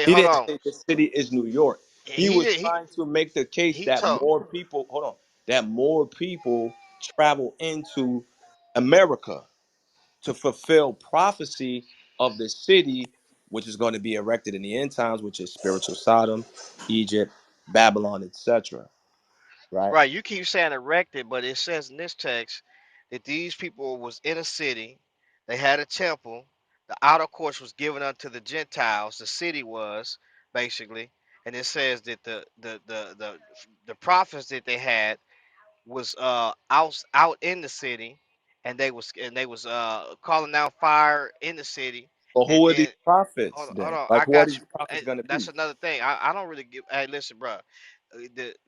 He hold didn't on. say the city is New York. He He was did. trying to make the case He that told. more people, hold on, that more people travel into America to fulfill prophecy of the city, which is going to be erected in the end times, which is spiritual Sodom, Egypt, Babylon, etc. Right? Right, you keep saying erected, but it says in this text that these people was in a city, they had a temple, the outer courts was given unto the Gentiles, the city was basically, and it says that the prophets that they had was out in the city, and they was calling down fire in the city, But and who are these then prophets hold then? on, Like, I who are got these you. prophets going to be? That's another thing. I don't really give. Hey, listen, bro.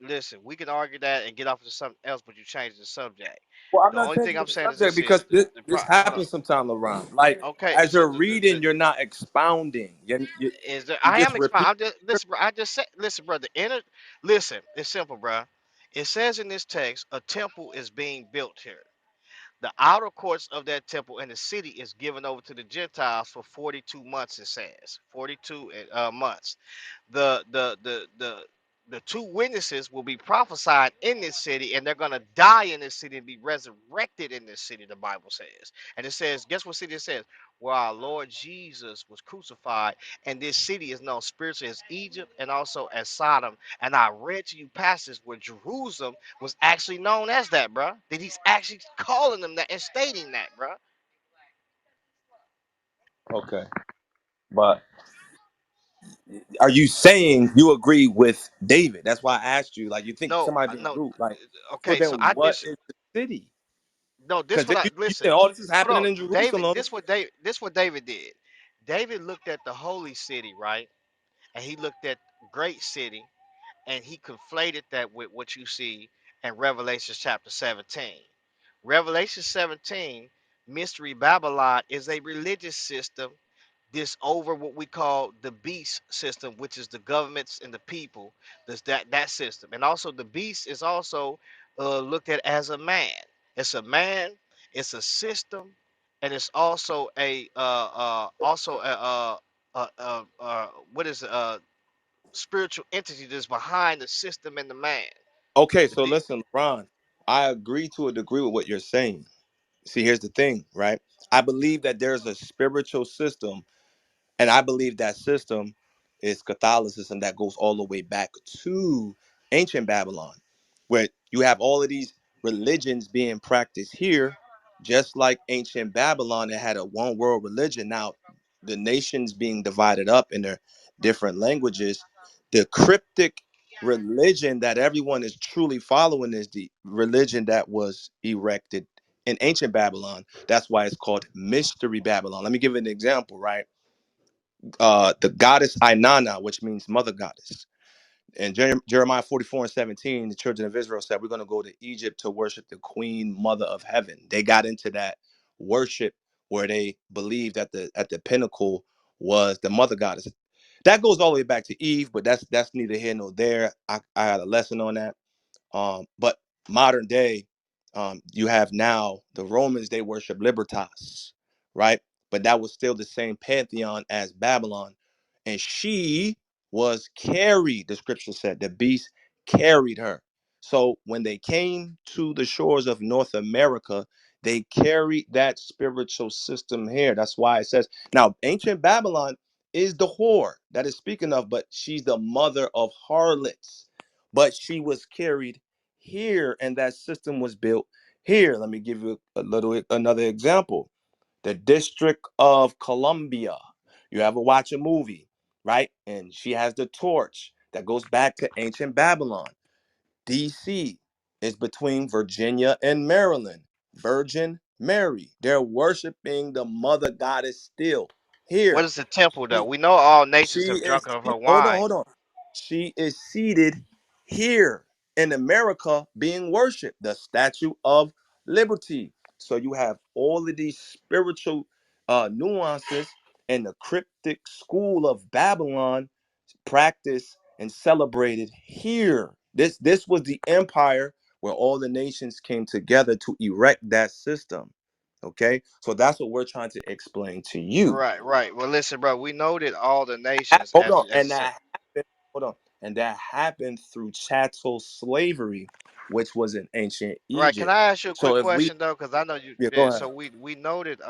Listen, we can argue that and get off to something else, but you changed the subject. Well, I'm The not only changing thing I'm the saying is subject this: is because this hold on. happens sometime, LeBron. Like, Okay, as so you're reading, you're not expounding. is there? You I just am repeat. explaining. I'm just listen, bro. I just said, listen, bro. The inner, listen. It's simple, bro. It says in this text, a temple is being built here. The outer courts of that temple and the city is given over to the Gentiles for 42 months. It says 42 months. The two witnesses will be prophesied in this city, and they're gonna die in this city and be resurrected in this city. The Bible says, and it says, guess what city it says? Where our Lord Jesus was crucified, and this city is known spiritually as Egypt and also as Sodom. And I read to you passages where Jerusalem was actually known as that, bro. That he's actually calling them that and stating that, bro. Okay. But are you saying you agree with David? That's why I asked you. Like, you think No, somebody being no. rude? Like, so Okay, then so I what dis is the city? no. This Because what I you listen. say all this is Hold happening on, in David. Jerusalem. This what David did. David looked at the holy city, right, and he looked at great city, and he conflated that with what you see in Revelation chapter 17. Revelation 17, Mystery Babylon is a religious system this over what we call the beast system, which is the governments and the people. There's that system, and also the beast is also looked at as a man. It's a man. It's a system, and it's what is spiritual entity that's behind the system and the man. Okay, The so be- listen, Ron, I agree to a degree with what you're saying. See, here's the thing, right? I believe that there's a spiritual system, and I believe that system is Catholicism that goes all the way back to ancient Babylon, where you have all of these religions being practiced here, just like ancient Babylon that had a one world religion. Now, the nations being divided up in their different languages, the cryptic religion that everyone is truly following is the religion that was erected in ancient Babylon. That's why it's called Mystery Babylon. Let me give you an example, right? The goddess Inanna, which means mother goddess. And Jeremiah 44:17, the children of Israel said, we're going to go to Egypt to worship the queen mother of heaven. They got into that worship where they believed that at the pinnacle was the mother goddess. That goes all the way back to Eve, but that's neither here nor there. I had a lesson on that. But modern day, you have now the Romans, they worship Libertas, right? But that was still the same pantheon as Babylon. And she was carried, the scripture said, the beast carried her. So when they came to the shores of North America, they carried that spiritual system here. That's why it says, now, ancient Babylon is the whore that is speaking of, but she's the mother of harlots. But she was carried here, and that system was built here. Let me give you another example. The District of Columbia. You ever watch a movie, right? And she has the torch that goes back to ancient Babylon. DC is between Virginia and Maryland. Virgin Mary. They're worshiping the mother goddess still what here. is the temple though? She, We know all she nations have is drunk of her hold on, wine. hold on. She is seated here in America being worshiped, the Statue of Liberty. So you have all of these spiritual nuances, and the cryptic school of Babylon practiced and celebrated here. This was the empire where all the nations came together to erect that system. Okay, so that's what we're trying to explain to you. Right, right. Well, listen, bro. We know that all the nations, Hold on, as and you said, that happened. Hold on, and that happened through chattel slavery, which was in ancient right. Can Egypt. I ask you a So quick if we, question though? Because I know you. yeah, go Yeah. ahead. So we know that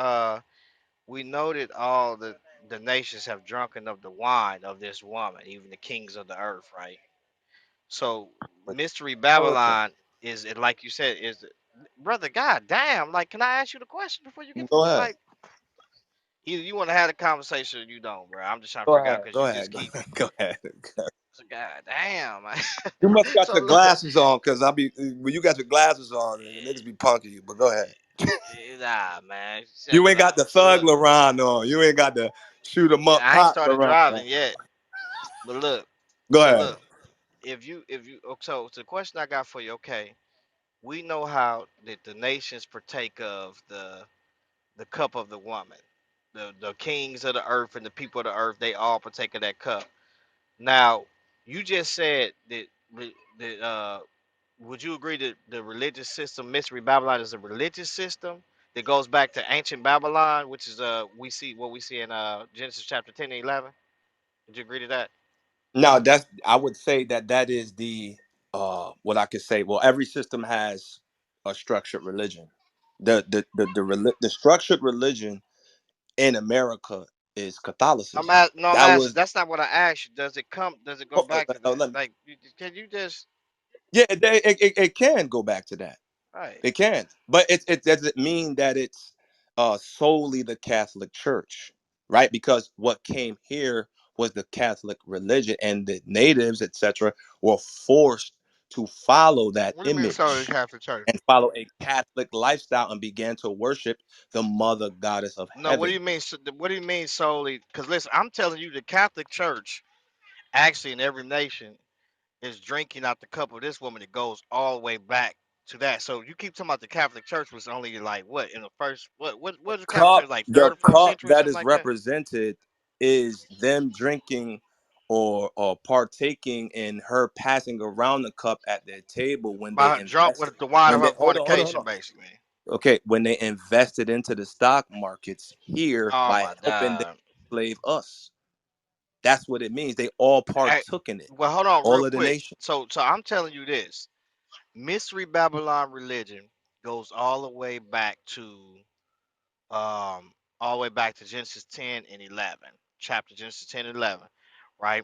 all the nations have drunken of the wine of this woman, even the kings of the earth, right? So But mystery America, Babylon is it like you said is brother? God damn! Like, can I ask you the question before you get go ahead, like? Either you want to have a conversation or you don't, bro. I'm just trying to go figure out ahead, because go you just ahead, keep. go ahead. God damn, man. You must got So your look, glasses on, cause I'll be when you got your glasses on, niggas be punking you. But go ahead. nah, man. Check You it ain't got out. the So thug look, LaRon on. You ain't got the shoot 'em up I ain't pop started LaRon on. driving yet, but look. Go So ahead. look, so the question I got for you, okay, we know how that the nations partake of the cup of the woman. The kings of the earth and the people of the earth, they all partake of that cup. Now, you just said that would you agree that the religious system, Mystery Babylon, is a religious system that goes back to ancient Babylon, which is we see what we see in Genesis chapter 10 and 11? Would you agree to that? Now that's I would say that that is the what I could say. Well, every system has a structured religion. The structured religion in America is Catholicism. No, I'm That asking. was That's not what I asked you. Does it come? Does it go back to that? let me, Like, can you just yeah, it can go back to that. right? It can, but it doesn't mean that it's solely the Catholic Church, right? Because what came here was the Catholic religion, and the natives, etc., were forced to follow that What do you mean solely image Catholic Church? and follow a Catholic lifestyle and began to worship the Mother Goddess of No, what do Heaven. you mean? What do you mean solely? Because listen, I'm telling you, the Catholic Church, actually in every nation, is drinking out the cup of this woman that goes all the way back to that. So you keep talking about the Catholic Church was only like what in the first what is the Catholic Church like The third or fourth cup century that something is like that? represented is them drinking or partaking in her passing around the cup at their table when they By her drunk invested with the wine when of they her hold fornication, on. basically. Okay, when they invested into the stock markets here Oh by my helping them God. enslave us. That's what it means. They all Hey, partook in it. well, hold on, real All of the quick. nation. So I'm telling you this: Mystery Babylon religion goes um all the way back to Genesis 10 and 11, chapter Genesis 10 and 11, right?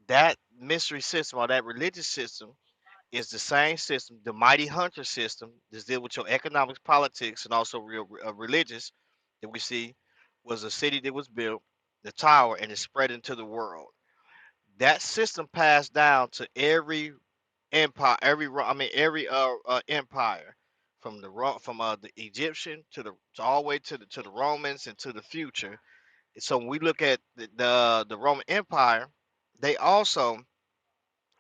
That mystery system or that religious system is the same system, the mighty hunter system, that deal with your economics, politics, and also real religious that we see was a city that was built, the tower, and it spread into the world. That system passed down to every empire, every empire, from the Egyptian to all the way to the Romans and to the future. So when we look at the Roman Empire, they also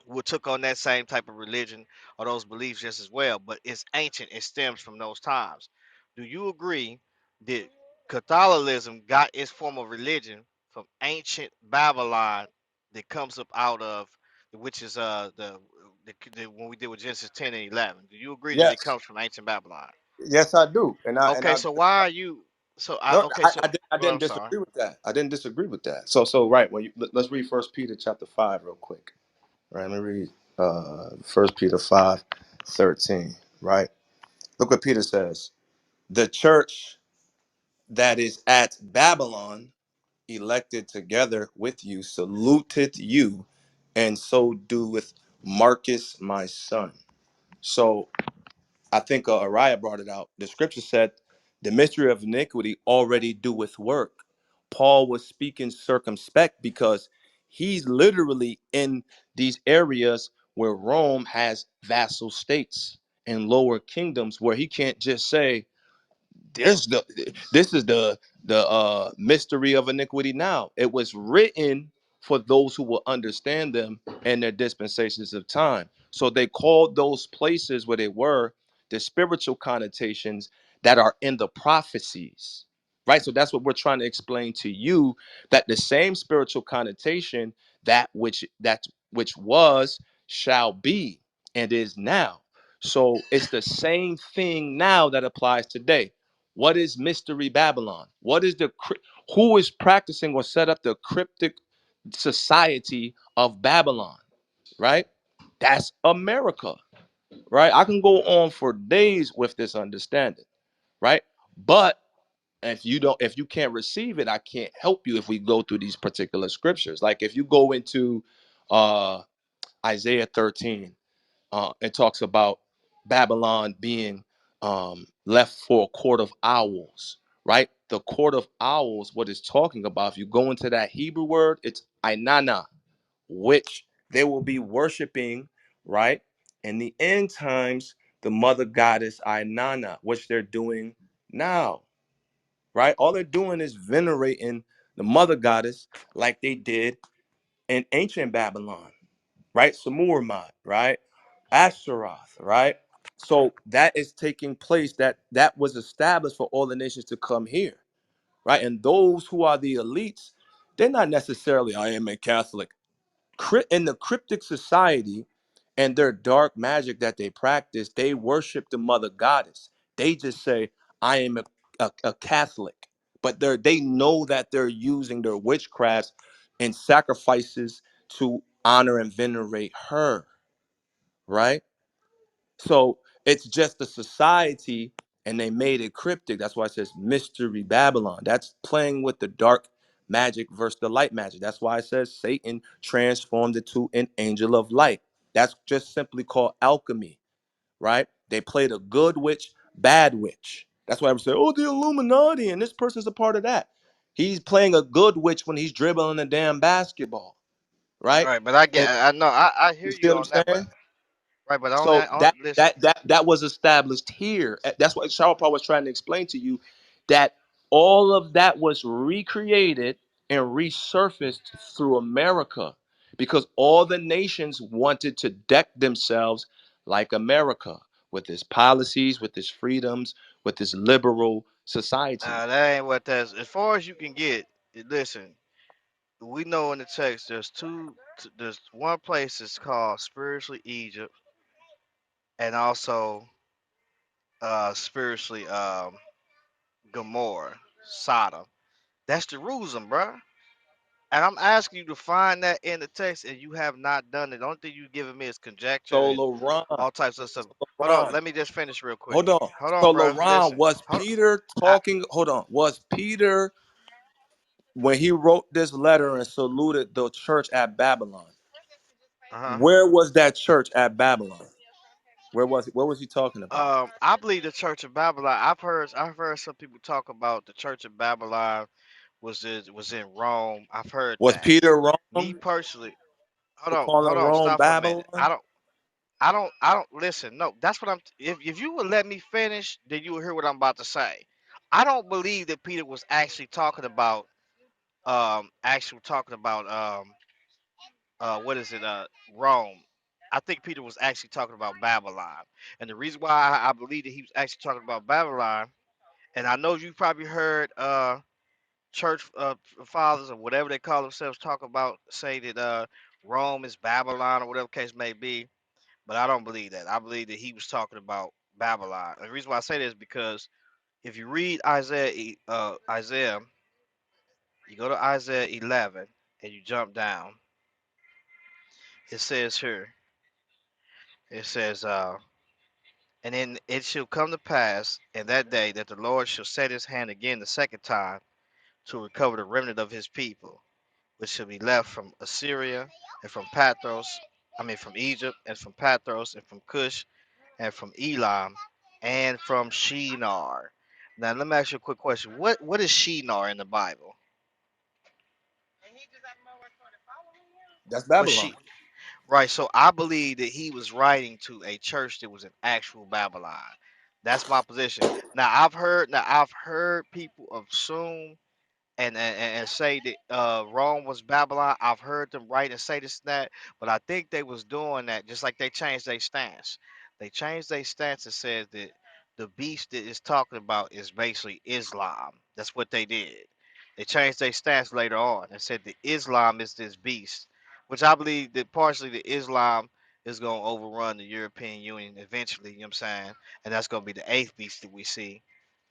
would took on that same type of religion or those beliefs just as well, but it's ancient. It stems from those times. Do you agree that Catholicism got its form of religion from ancient Babylon that comes up out of which is when we did with Genesis 10 and 11? Do you agree that it Yes. comes from ancient Babylon? Yes, I do. And Okay, I so why are you no, okay, so I go ahead, didn't I'm sorry. disagree with that. I didn't disagree with that. So right when let's read First Peter chapter 5 real quick. Right, let me read First Peter 5:13. Right, look what Peter says. The church that is at Babylon, elected together with you, saluted you, and so doeth Marcus, my son. So I think Ariah brought it out. The scripture said, the mystery of iniquity already doeth work. Paul was speaking circumspect because he's literally in these areas where Rome has vassal states and lower kingdoms where he can't just say, this is the mystery of iniquity now. It was written for those who will understand them and their dispensations of time. So they called those places where they were the spiritual connotations that are in the prophecies. Right? So that's what we're trying to explain to you, that the same spiritual connotation, that which was, shall be, and is now. So it's the same thing now that applies today. What is Mystery Babylon? What is who is practicing or set up the cryptic society of Babylon? Right? That's America. Right? I can go on for days with this understanding. Right? But if you can't receive it, I can't help you if we go through these particular scriptures. Like if you go into uh Isaiah 13, it talks about Babylon being left for a court of owls, right? The court of owls, what it's talking about, if you go into that Hebrew word, it's Ainana, which they will be worshiping, right? In the end times, the mother goddess Ainana, which they're doing now, right? All they're doing is venerating the mother goddess like they did in ancient Babylon, right? Samurmat, right? Asheroth, right? So that is taking place. That was established for all the nations to come here, right? And those who are the elites, they're not necessarily I am a Catholic. In the cryptic society and their dark magic that they practice, they worship the mother goddess. They just say, I am a Catholic. But they know that they're using their witchcrafts and sacrifices to honor and venerate her, right? So it's just a society and they made it cryptic. That's why it says Mystery Babylon. That's playing with the dark magic versus the light magic. That's why it says Satan transformed it to an angel of light. That's just simply called alchemy, right? They played a good witch, bad witch. That's why I would say, oh, the Illuminati, and this person's a part of that. He's playing a good witch when he's dribbling a damn basketball, right? Right, but I And get, I know, I hear you see you what I'm on that, but saying? right, but only, So on, listen. that was established here. That's what Charles Paul was trying to explain to you, that all of that was recreated and resurfaced through America because all the nations wanted to deck themselves like America with its policies, with its freedoms, with its liberal society. That ain't what that's. As far as you can get, listen. We know in the text there's two. There's one place that's called spiritually Egypt, and also spiritually Gomorrah, Sodom. That's Jerusalem, bruh. And I'm asking you to find that in the text, and you have not done it. The only thing you've given me is conjecture So and Laron, all types of stuff. Hold on, Laron, let me just finish real quick. hold on. Hold on, So bruh. Laron, Listen. was Hold Peter on. talking? Hold on. Was Peter when he wrote this letter and saluted the church at Babylon? Uh Where was that church at Babylon? Where was it? What was he talking about? huh. I believe the Church of Babylon. I've heard some people talk about the Church of Babylon was in Rome. I've heard Was that. Peter Me wrong personally, for calling hold on, Rome stop for a minute. Babylon? I don't listen. No, that's what I'm. If you would let me finish, then you will hear what I'm about to say. I don't believe that Peter was actually talking about what is it Rome. I think Peter was actually talking about Babylon, and the reason why I believe that he was actually talking about Babylon, and I know you probably heard church fathers or whatever they call themselves talk about say that Rome is Babylon or whatever case may be, but I don't believe that. I believe that he was talking about Babylon. And the reason why I say this is because if you read Isaiah, you go to Isaiah 11 and you jump down. It says here, it says, and then it shall come to pass in that day that the Lord shall set his hand again the second time to recover the remnant of his people, which shall be left from Assyria and from from Egypt and from Pathros and from Cush and from Elam and from Shinar. Now let me ask you a quick question. What is Shinar in the Bible? That's What's Babylon. she? Right. So I believe that he was writing to a church that was in actual Babylon. That's my position. Now I've heard people assume and say that Rome was Babylon. I've heard them write and say this and that, but I think they was doing that just like they changed their stance. They changed their stance and said that the beast that is talking about is basically Islam. That's what they did. They changed their stance later on and said that Islam is this beast, which I believe that partially the Islam is going to overrun the European Union eventually, you know what I'm saying? And that's going to be the eighth beast that we see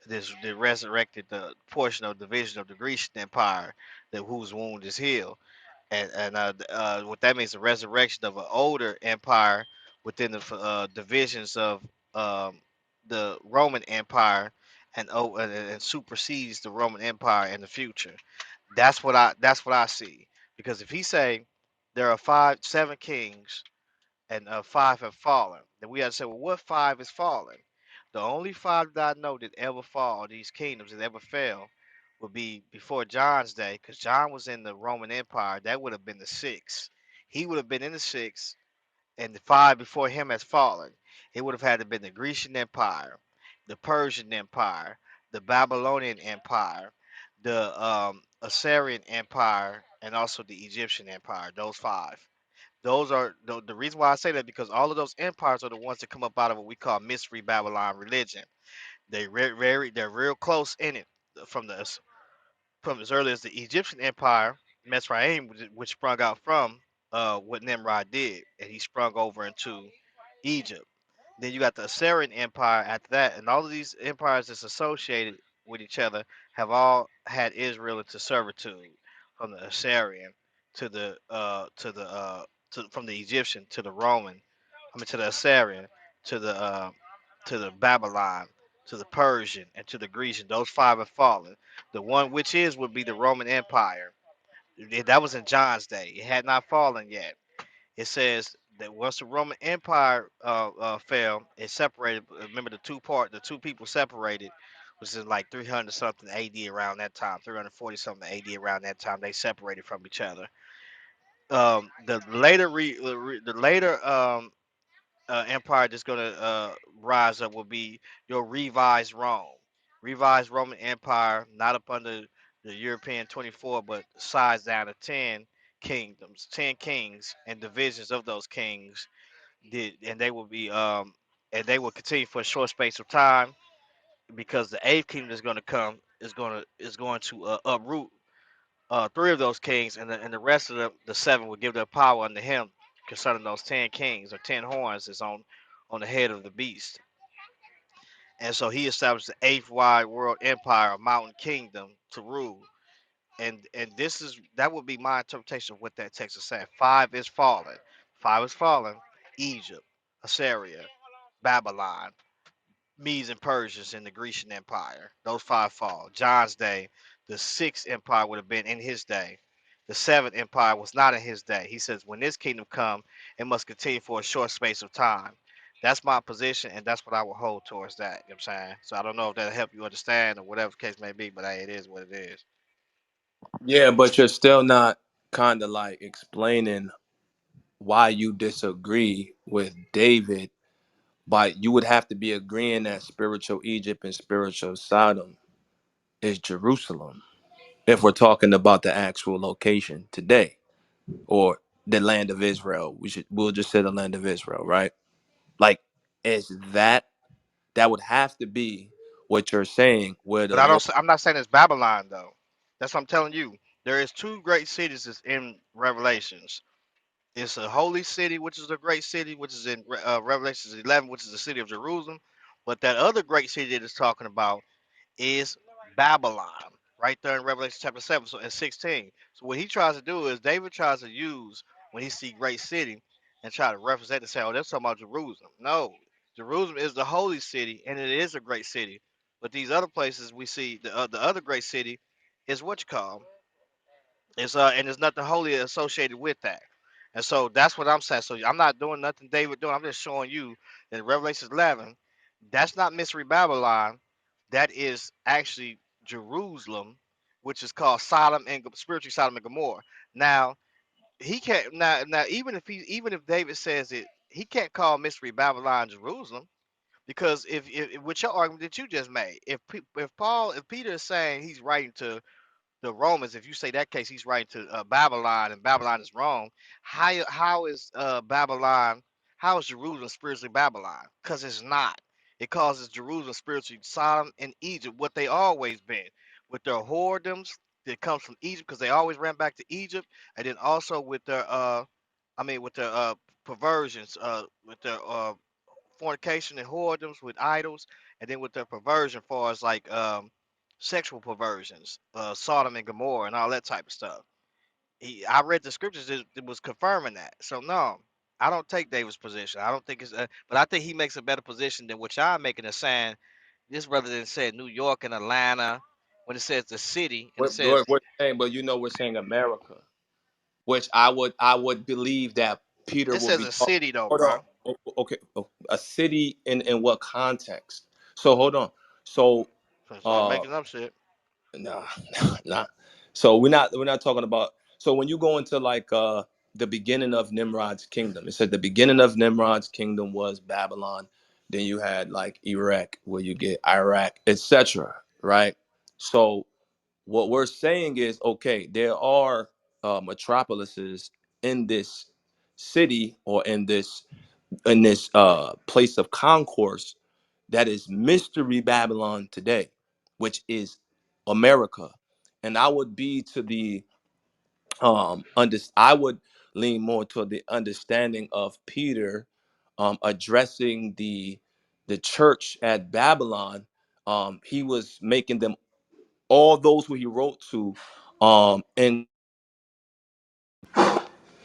This they resurrected the portion of division of the Grecian Empire, that whose wound is healed, and what that means, the resurrection of an older empire within the divisions of um, the Roman Empire, and supersedes the Roman Empire in the future. That's what I see. Because if he say there are seven kings, and five have fallen, then we have to say, well, what five is fallen? The only five that I know that ever fall, these kingdoms that ever fell, would be before John's day, because John was in the Roman Empire. That would have been the six. He would have been in the six, and the five before him has fallen. It would have had to been the Grecian Empire, the Persian Empire, the Babylonian Empire, the Assyrian Empire, and also the Egyptian Empire. Those five. Those are the reason why I say that, because all of those empires are the ones that come up out of what we call mystery Babylon religion. They're real close in it, from the from as early as the Egyptian Empire, Mesraim, which sprung out from what Nimrod did, and he sprung over into Egypt. Then you got the Assyrian Empire after that, and all of these empires that's associated with each other have all had Israel into servitude, from the Assyrian to from the Egyptian to the Roman, I mean to the Assyrian, to the Babylon, to the Persian, and to the Grecian. Those five have fallen. The one which is would be the Roman Empire. That was in John's day. It had not fallen yet. It says that once the Roman Empire fell, it separated. Remember, the two people separated, was in like 300 something AD, around that time, 340 something AD, around that time they separated from each other. The later empire that's going to rise up will be your revised Rome, revised Roman Empire, not up under the European 24, but sized down to 10 kingdoms, 10 kings and divisions of those kings. And they will be and they will continue for a short space of time, because the eighth kingdom is going to come, is going to uproot three of those kings, and the rest of the seven will give their power unto him, concerning those 10 kings, or 10 horns is on the head of the beast. And so he established the eighth wide world empire, a mountain kingdom to rule. And that would be my interpretation of what that text is saying. Five is fallen. Five is fallen. Egypt, Assyria, Babylon, Medes and Persians in the Grecian Empire. Those five fall. John's day, the sixth empire would have been in his day. The seventh empire was not in his day. He says, when this kingdom come, it must continue for a short space of time. That's my position, and that's what I will hold towards that. You know what I'm saying? So I don't know if that'll help you understand, or whatever the case may be, but hey, it is what it is. Yeah, but you're still not kind of like explaining why you disagree with David. But you would have to be agreeing that spiritual Egypt and spiritual Sodom is Jerusalem, if we're talking about the actual location today, or the land of Israel. We'll just say the land of Israel, right? Like, is that would have to be what you're saying, where But the Lord. I'm not saying it's Babylon though. That's what I'm telling you. There is two great cities that's in Revelations. It's a holy city, which is a great city, which is in Revelations 11, which is the city of Jerusalem. But that other great city that it's talking about is Babylon, right there in Revelation chapter 7, so in 16. So what he tries to do is, David tries to use, when he see great city, and try to represent and say, oh, that's talking about Jerusalem. No, Jerusalem is the holy city, and it is a great city. But these other places we see, the other great city is what you call, and there's nothing holy associated with that. And so that's what I'm saying. So I'm not doing nothing David doing. I'm just showing you that in Revelation 11, that's not mystery Babylon. That is actually Jerusalem, which is called Sodom and spiritually Sodom and Gomorrah. Now he can't now even if David says it, he can't call mystery Babylon Jerusalem, because if with your argument that you just made, if Peter is saying he's writing to the Romans, if you say that case, he's writing to Babylon, and Babylon is wrong. How is Babylon? How is Jerusalem spiritually Babylon? Because it's not. It causes Jerusalem spiritually Sodom and Egypt, what they always been, with their whoredoms that comes from Egypt, because they always ran back to Egypt, and then also with their with their perversions, with their fornication and whoredoms with idols, And then with the perversion, far as like sexual perversions, Sodom and Gomorrah, and all that type of stuff. I read the scriptures that was confirming that. So no, I don't take David's position. I don't think it's, but I think he makes a better position than what y'all making a saying. This rather than say New York and Atlanta, when it says the city and it says We're saying, but we're saying America, which I would believe that Peter it will says be a talking. city though, Hold on. bro. Okay. A city in what context? So hold on. So So it's like uh making up shit. nah, nah. So we're not talking about. So when you go into like the beginning of Nimrod's kingdom, it said the beginning of Nimrod's kingdom was Babylon. Then you had like Iraq, where you get Iraq, etc. Right? So what we're saying is, okay, there are metropolises in this city, or in this place of concourse, that is mystery Babylon today, which is America. And I would be to the I would lean more toward the understanding of Peter addressing the church at Babylon. He was making them, all those who he wrote to, in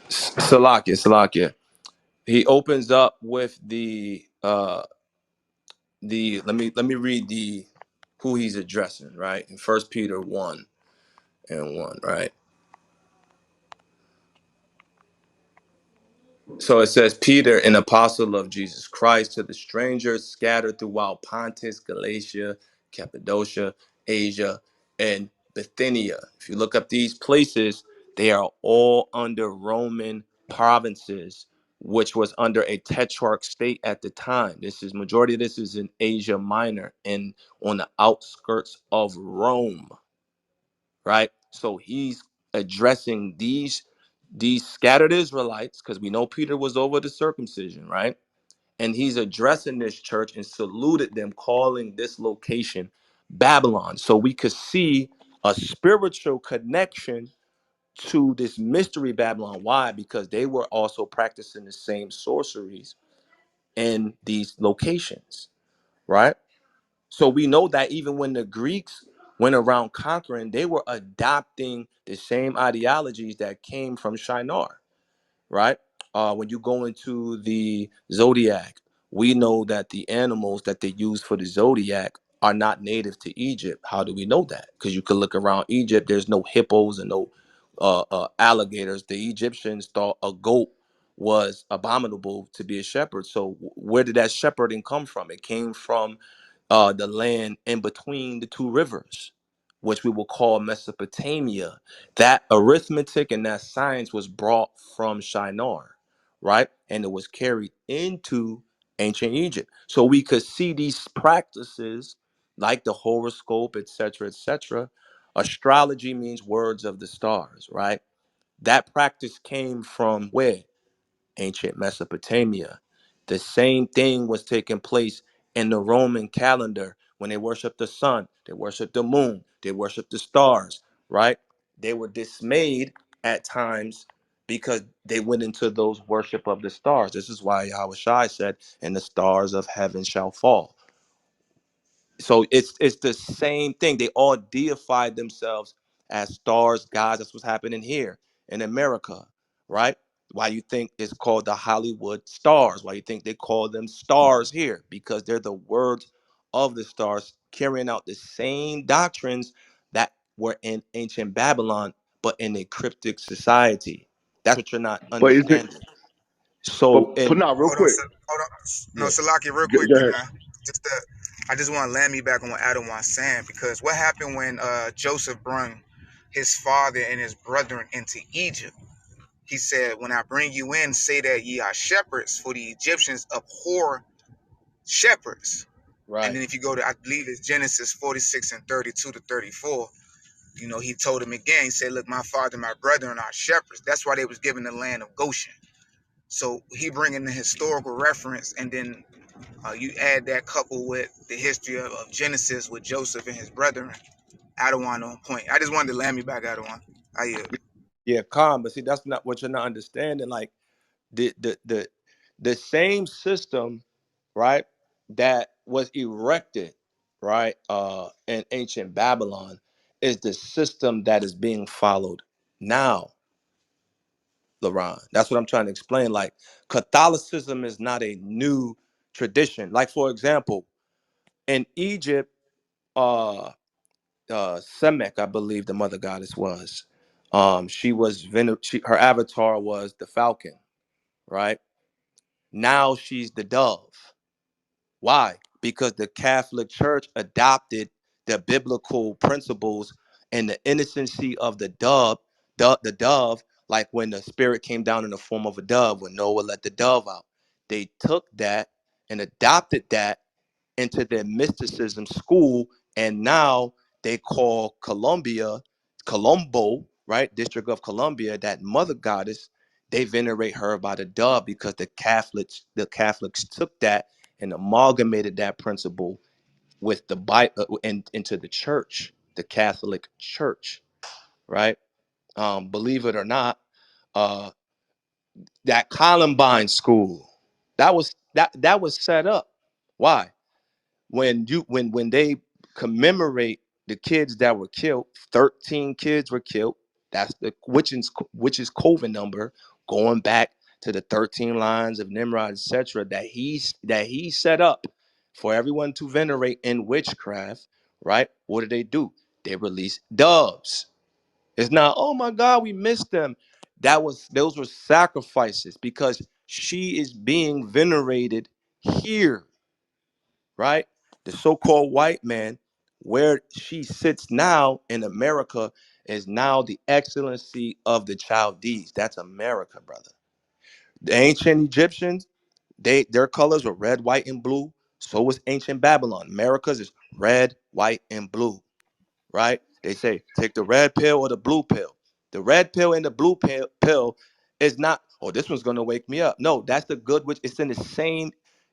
Salakia. He opens up with the let me read the who he's addressing, right? In First Peter 1:1, right? So it says, Peter, an apostle of Jesus Christ, to the strangers scattered throughout Pontus, Galatia, Cappadocia, Asia, and Bithynia. If you look up these places, they are all under Roman provinces, which was under a tetrarch state at the time. Majority of this is in Asia Minor and on the outskirts of Rome, right? So he's addressing these scattered Israelites, because we know Peter was over the circumcision, right? And he's addressing this church and saluted them, calling this location Babylon. So we could see a spiritual connection to this mystery Babylon. Why? Because they were also practicing the same sorceries in these locations, right? So we know that even when the Greeks went around conquering, they were adopting the same ideologies that came from Shinar, right? When you go into the zodiac, we know that the animals that they use for the zodiac are not native to Egypt. How do we know that? Because you can look around Egypt, there's no hippos and no alligators. The Egyptians thought a goat was abominable to be a shepherd. So where did that shepherding come from? It came from the land in between the two rivers, which we will call Mesopotamia. That arithmetic and that science was brought from Shinar, right? And it was carried into ancient Egypt. So we could see these practices like the horoscope, etc., etc. Astrology means words of the stars, right? That practice came from where? Ancient Mesopotamia. The same thing was taking place in the Roman calendar when they worshiped the sun, they worshiped the moon, they worshiped the stars, right? They were dismayed at times because they went into those worship of the stars. This is why Yahushua said, "And the stars of heaven shall fall." So it's the same thing. They all deified themselves as stars, gods. That's what's happening here in America, right? Why you think it's called the Hollywood stars? Why you think they call them stars here? Because they're the words of the stars carrying out the same doctrines that were in ancient Babylon, but in a cryptic society. That's what you're not But is it? understanding. So, But and not real Hold on, quick. hold on. No, yeah, Salaki, real Go quickly, ahead. man. Just I just want to land me back on what Adam was saying, because what happened when Joseph brought his father and his brethren into Egypt? He said, "When I bring you in, say that ye are shepherds, for the Egyptians abhor shepherds." And right. then if you go to, I believe it's Genesis 46 and 32 to 34, he told him again. He said, "Look, my father and my brethren are shepherds." That's why they was given the land of Goshen. So he bringing the historical reference, and then you add that couple with the history of Genesis with Joseph and his brethren. Adawan on point. I just wanted to land me back, Adawan. I yield. Yeah, calm. But see, that's not what you're not understanding. Like the the the the same system, right? That was erected, right, in ancient Babylon is the system that is being followed now, Laron. That's what I'm trying to explain. Like, Catholicism is not a new tradition. Like, for example, in Egypt, uh, Semek, I believe the mother goddess was. She was her avatar was the falcon, right? Now she's the dove. Why? Because the Catholic Church adopted the biblical principles and the innocency of the dove, like when the spirit came down in the form of a dove, when Noah let the dove out. They took that and adopted that into their mysticism school, and now they call Colombo, right, District of Columbia, that mother goddess. They venerate her by the dove because the Catholics took that and amalgamated that principle with the Bible and into the church, the Catholic Church, right? Believe it or not, uh, that Columbine school, that was set up. Why? When they commemorate the kids that were killed, 13 kids were killed. That's the which is Coven number, going back to the 13 lines of Nimrod, etc. That he set up for everyone to venerate in witchcraft. Right? What do? They release doves. It's not, oh my God, we missed them. Those were sacrifices because she is being venerated here, right? The so-called white man, where she sits now in America, is now the excellency of the Chaldees. That's America, brother. The ancient Egyptians, their colors were red, white, and blue. So was ancient Babylon. America's is red, white, and blue, right? They say take the red pill or the blue pill. The red pill and the blue pill is not, oh, this one's gonna wake me up. No, that's the good which it's in the same,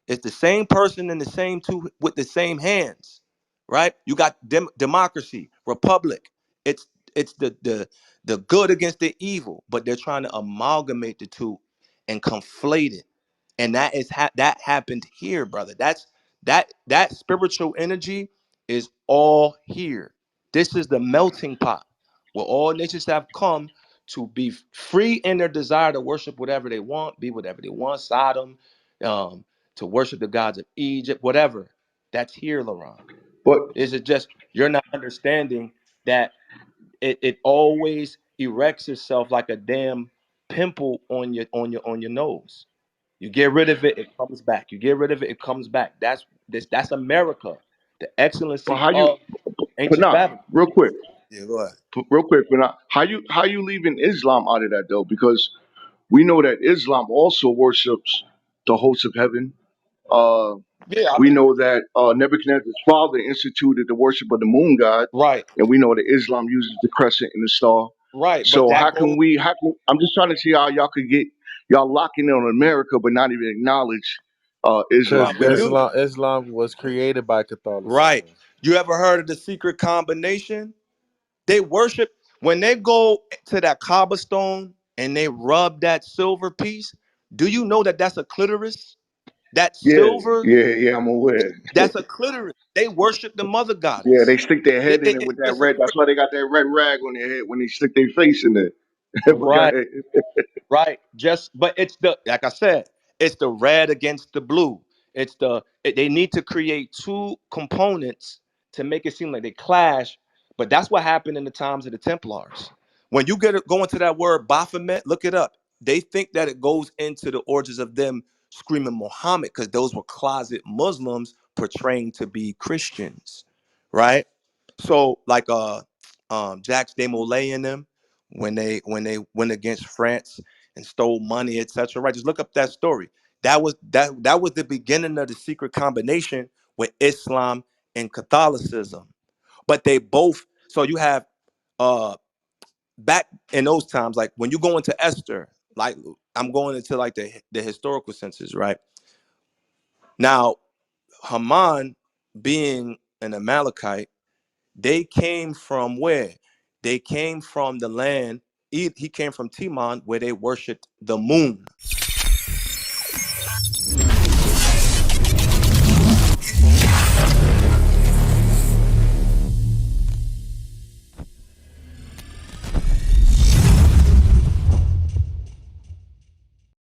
it's the same person in the same two with the same hands, right? You got democracy, republic. It's the good against the evil, but they're trying to amalgamate the two and conflate it. And that happened here, brother. That spiritual energy is all here. This is the melting pot where all nations have come to be free in their desire to worship whatever they want, be whatever they want, Sodom, um, to worship the gods of Egypt, whatever. That's here, Laurent. But Is it just you're not understanding that it always erects itself like a damn pimple on your nose. You get rid of it, it comes back. You get rid of it, it comes back. That's America, the but excellency how you, of ancient Panah, Babylon. real quick, Yeah, go ahead. real quick, Panah, how you leaving Islam out of that though? Because we know that Islam also worships the hosts of heaven. Uh, Yeah, we know that Nebuchadnezzar's father instituted the worship of the moon god, right, and we know that Islam uses the crescent and the star. right. But So that how goes can we? How can I'm just trying to see how y'all could get y'all locking in on America, but not even acknowledge Because Islam. Go we ahead. do. Islam was created by Right. Catholicism. You ever heard of the secret combination? They worship when they go to that Kaaba stone and they rub that silver piece. Do you know that that's a clitoris? That Yeah, silver, yeah, I'm aware. that's a clitoris. They worship the mother Yeah, they goddess. stick their head in it with that It's a red. That's why they got that red rag on their head when they stick their face in it. But go right. ahead. Right. But it's like I said, it's the red against the blue. They need to create two components to make it seem like they clash. But that's what happened in the times of the Templars. When you go into that word Baphomet, look it up. They think that it goes into the origins of them screaming Muhammad because those were closet Muslims portraying to be Christians, right? So like Jacques de Molay and them when they went against France and stole money, etc. Right? Just look up that story. That was the beginning of the secret combination with Islam and Catholicism. But they both. So you have uh back in those times, like when you go into Esther, like I'm going into like the historical senses, right? Now Haman being an Amalekite, they came from where? They came from the land. He came from Timon, where they worshipped the moon.